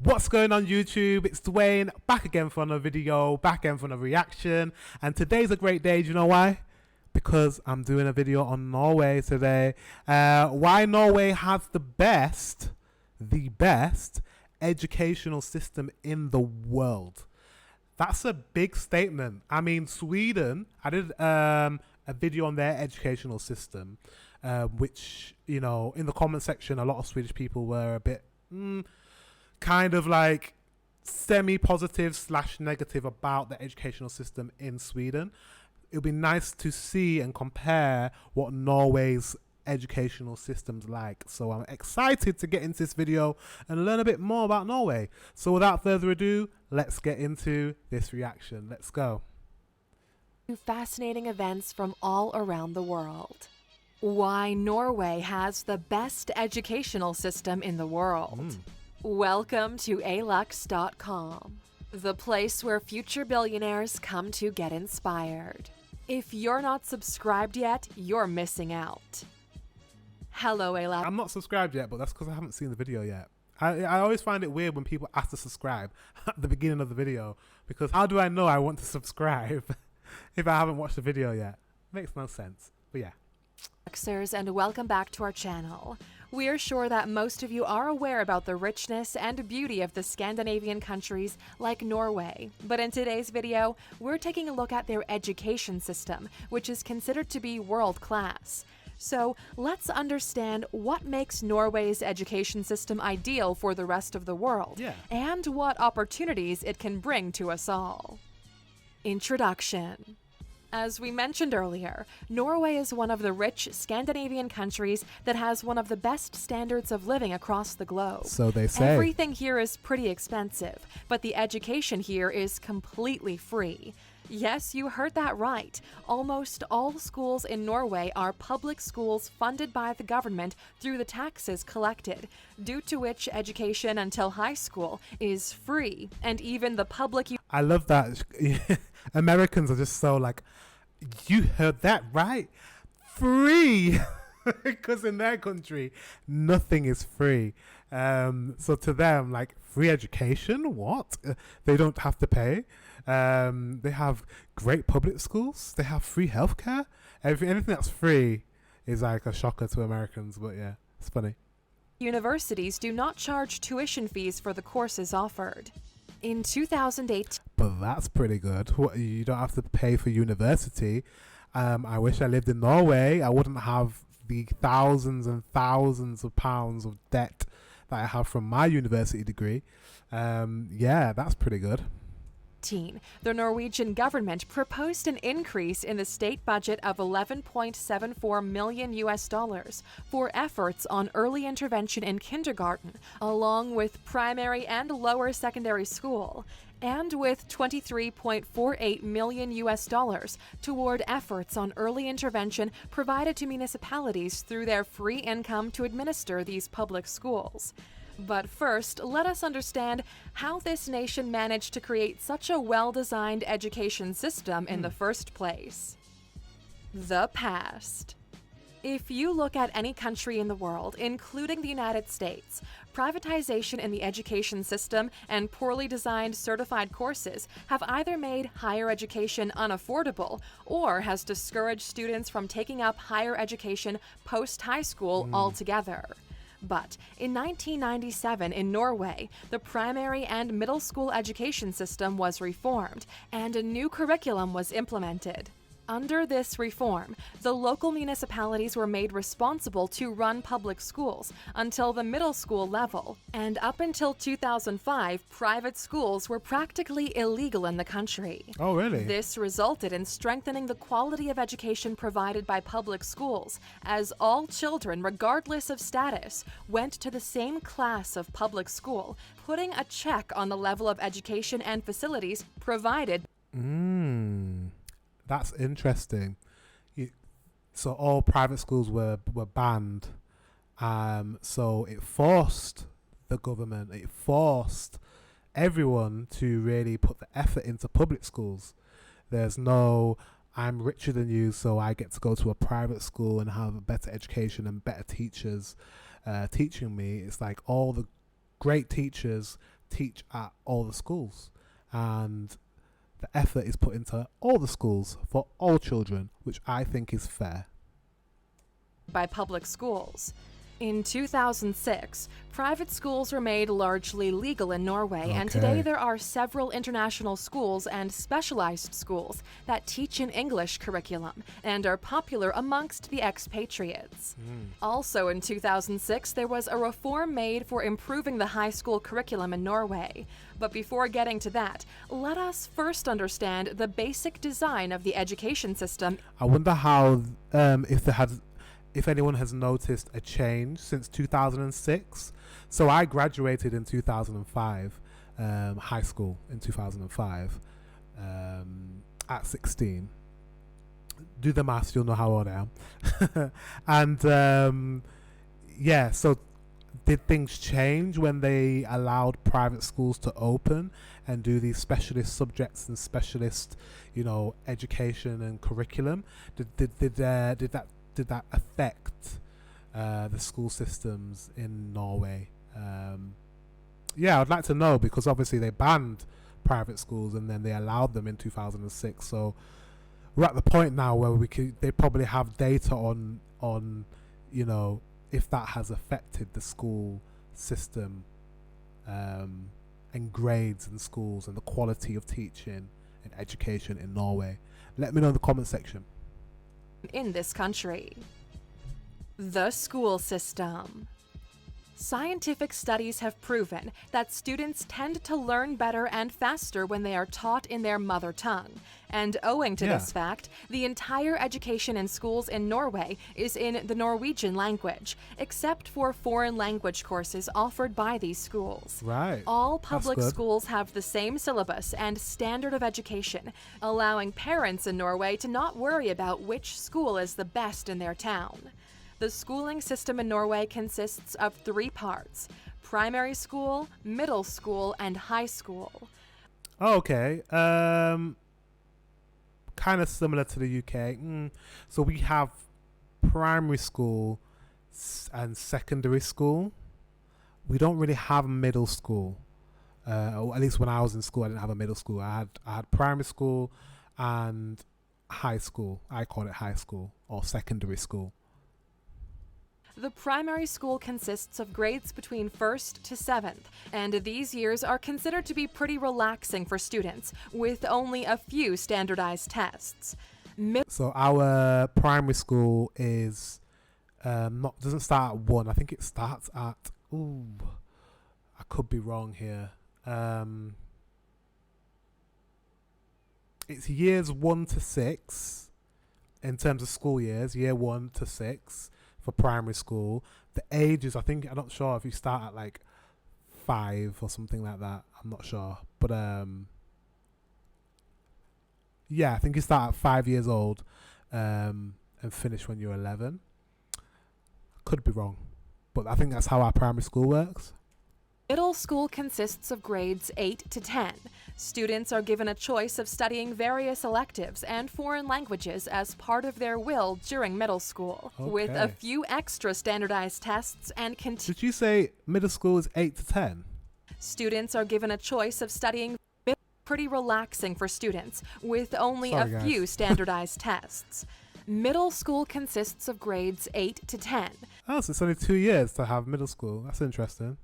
What's going on YouTube? It's Dwayne, back again for another video, back again for another reaction. And today's a great day, do you know why? Because I'm doing a video on Norway today. Why Norway has the best educational system in the world. That's a big statement. I mean, Sweden, I did a video on their educational system, which, you know, in the comment section, a lot of Swedish people were a bit kind of like semi-positive / negative about the educational system in Sweden. It would be nice to see and compare what Norway's educational system's like. So I'm excited to get into this video and learn a bit more about Norway. So without further ado, let's get into this reaction. Let's go. Fascinating events from all around the world. Why Norway has the best educational system in the world. Welcome to alux.com, the place where future billionaires come to get inspired. If you're not subscribed yet, you're missing out. Hello, Alux. I'm not subscribed yet, but that's because I haven't seen the video yet. I always find it weird when people ask to subscribe at the beginning of the video, because how do I know I want to subscribe if I haven't watched the video yet? Makes no sense, but yeah. And welcome back to our channel. We are sure that most of you are aware about the richness and beauty of the Scandinavian countries like Norway, but in today's video, we're taking a look at their education system, which is considered to be world-class. So let's understand what makes Norway's education system ideal for the rest of the world, and what opportunities it can bring to us all. Introduction. As we mentioned earlier, Norway is one of the rich Scandinavian countries that has one of the best standards of living across the globe. So they say. Everything here is pretty expensive, but the education here is completely free. Yes, you heard that right. Almost all schools in Norway are public schools funded by the government through the taxes collected, due to which education until high school is free, and even the public... I love that. Americans are just so like, you heard that right? Free! Because in their country, nothing is free. So to them, like, free education? What? They don't have to pay. They have great public schools. They have free healthcare. Anything that's free is like a shocker to Americans. But yeah, it's funny. Universities do not charge tuition fees for the courses offered. In 2008... But that's pretty good. You don't have to pay for university. I wish I lived in Norway. I wouldn't have the thousands and thousands of pounds of debt that I have from my university degree. Yeah, that's pretty good. The Norwegian government proposed an increase in the state budget of $11.74 million for efforts on early intervention in kindergarten, along with primary and lower secondary school, and with $23.48 million toward efforts on early intervention provided to municipalities through their free income to administer these public schools. But first, let us understand how this nation managed to create such a well-designed education system in the first place. The past. If you look at any country in the world, including the United States, privatization in the education system and poorly designed certified courses have either made higher education unaffordable or has discouraged students from taking up higher education post-high school altogether. But in 1997 in Norway, the primary and middle school education system was reformed, and a new curriculum was implemented. Under this reform, the local municipalities were made responsible to run public schools until the middle school level, and up until 2005, private schools were practically illegal in the country. Oh, really? This resulted in strengthening the quality of education provided by public schools, as all children, regardless of status, went to the same class of public school, putting a check on the level of education and facilities provided. That's interesting. So all private schools were banned. So it forced the government, it forced everyone to really put the effort into public schools. There's no, I'm richer than you, so I get to go to a private school and have a better education and better teachers teaching me. It's like all the great teachers teach at all the schools, and the effort is put into all the schools for all children, which I think is fair. By public schools. In 2006, private schools were made largely legal in Norway, and today Okay. there are several international schools and specialized schools that teach an English curriculum and are popular amongst the expatriates. Also in 2006, there was a reform made for improving the high school curriculum in Norway. But before getting to that, let us first understand the basic design of the education system. I wonder how if anyone has noticed a change since 2006. So I graduated in 2005, high school in 2005, at 16. Do the maths, you'll know how old I am. And yeah, so did things change when they allowed private schools to open and do these specialist subjects and specialist, education and curriculum? Did that affect the school systems in Norway? Yeah, I'd like to know, because obviously they banned private schools and then they allowed them in 2006. So we're at the point now where they probably have data on if that has affected the school system and grades in schools and the quality of teaching and education in Norway. Let me know in the comment section. In this country. The school system. Scientific studies have proven that students tend to learn better and faster when they are taught in their mother tongue. And owing to this fact, the entire education in schools in Norway is in the Norwegian language, except for foreign language courses offered by these schools. Right. All public good. schools have the same syllabus and standard of education, allowing parents in Norway to not worry about which school is the best in their town. The schooling system in Norway consists of 3 parts: primary school, middle school, and high school. Okay. Kind of similar to the UK. So we have primary school and secondary school. We don't really have middle school. Or at least when I was in school, I didn't have a middle school. I had primary school and high school. I call it high school or secondary school. The primary school consists of grades between 1st to 7th, and these years are considered to be pretty relaxing for students, with only a few standardized tests. So our primary school is doesn't start at 1. I think it starts at I could be wrong here. It's years 1 to 6 in terms of school years, year 1 to 6. For primary school, the ages, I'm not sure if you start at like 5 or something like that. I'm not sure, but yeah, I think you start at 5 years old and finish when you're 11. Could be wrong, but I think that's how our primary school works. Middle school consists of grades 8 to 10. Students are given a choice of studying various electives and foreign languages as part of their will during middle school, with a few extra standardized tests and Did you say middle school is 8 to 10? Students are given a choice of studying pretty relaxing for students, with only a few standardized tests. Middle school consists of grades 8 to 10. Oh, so it's only 2 years to have middle school. That's interesting.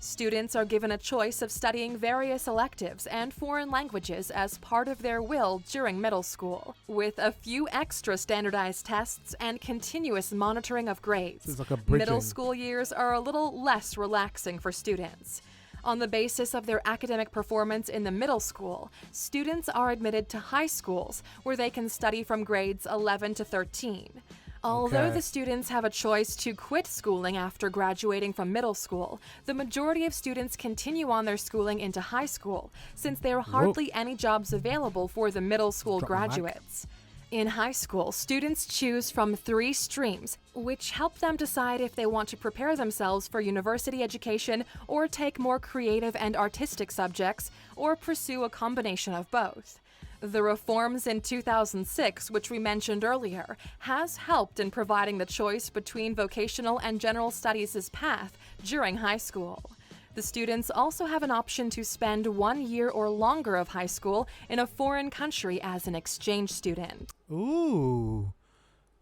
Students are given a choice of studying various electives and foreign languages as part of their will during middle school, with a few extra standardized tests and continuous monitoring of grades. It's like a bridging. Middle school years are a little less relaxing for students. On the basis of their academic performance in the middle school, students are admitted to high schools, where they can study from grades 11 to 13. Although the students have a choice to quit schooling after graduating from middle school, the majority of students continue on their schooling into high school, since there are hardly any jobs available for the middle school graduates. In high school, students choose from 3 streams, which help them decide if they want to prepare themselves for university education or take more creative and artistic subjects, or pursue a combination of both. The reforms in 2006, which we mentioned earlier, has helped in providing the choice between vocational and general studies' path during high school. The students also have an option to spend 1 year or longer of high school in a foreign country as an exchange student. Ooh.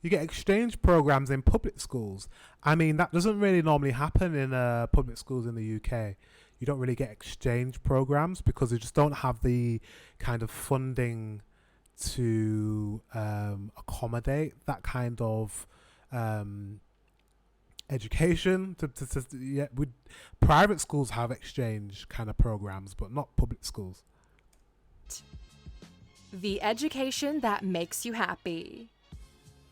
You get exchange programs in public schools. I mean, that doesn't really normally happen in public schools in the UK. You don't really get exchange programs because they just don't have the kind of funding to accommodate that kind of education. Private schools have exchange kind of programs, but not public schools. The education that makes you happy.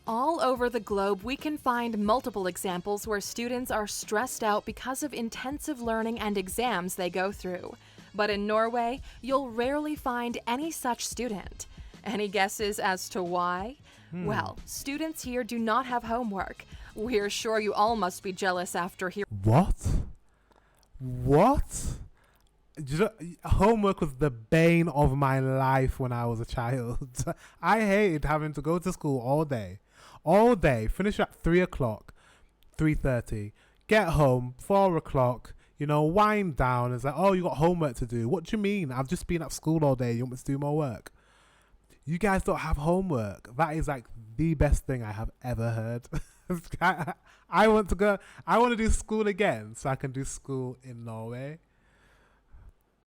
All over the globe, we can find multiple examples where students are stressed out because of intensive learning and exams they go through. But in Norway, you'll rarely find any such student. Any guesses as to why? Well, students here do not have homework. We're sure you all must be jealous after hearing. What? Homework was the bane of my life when I was a child. I hated having to go to school all day, finish at 3 o'clock, 3:30, get home, 4 o'clock, wind down. It's like, oh, you got homework to do. What do you mean? I've just been at school all day. You want me to do more work? You guys don't have homework. That is like the best thing I have ever heard. I want to do school again so I can do school in Norway.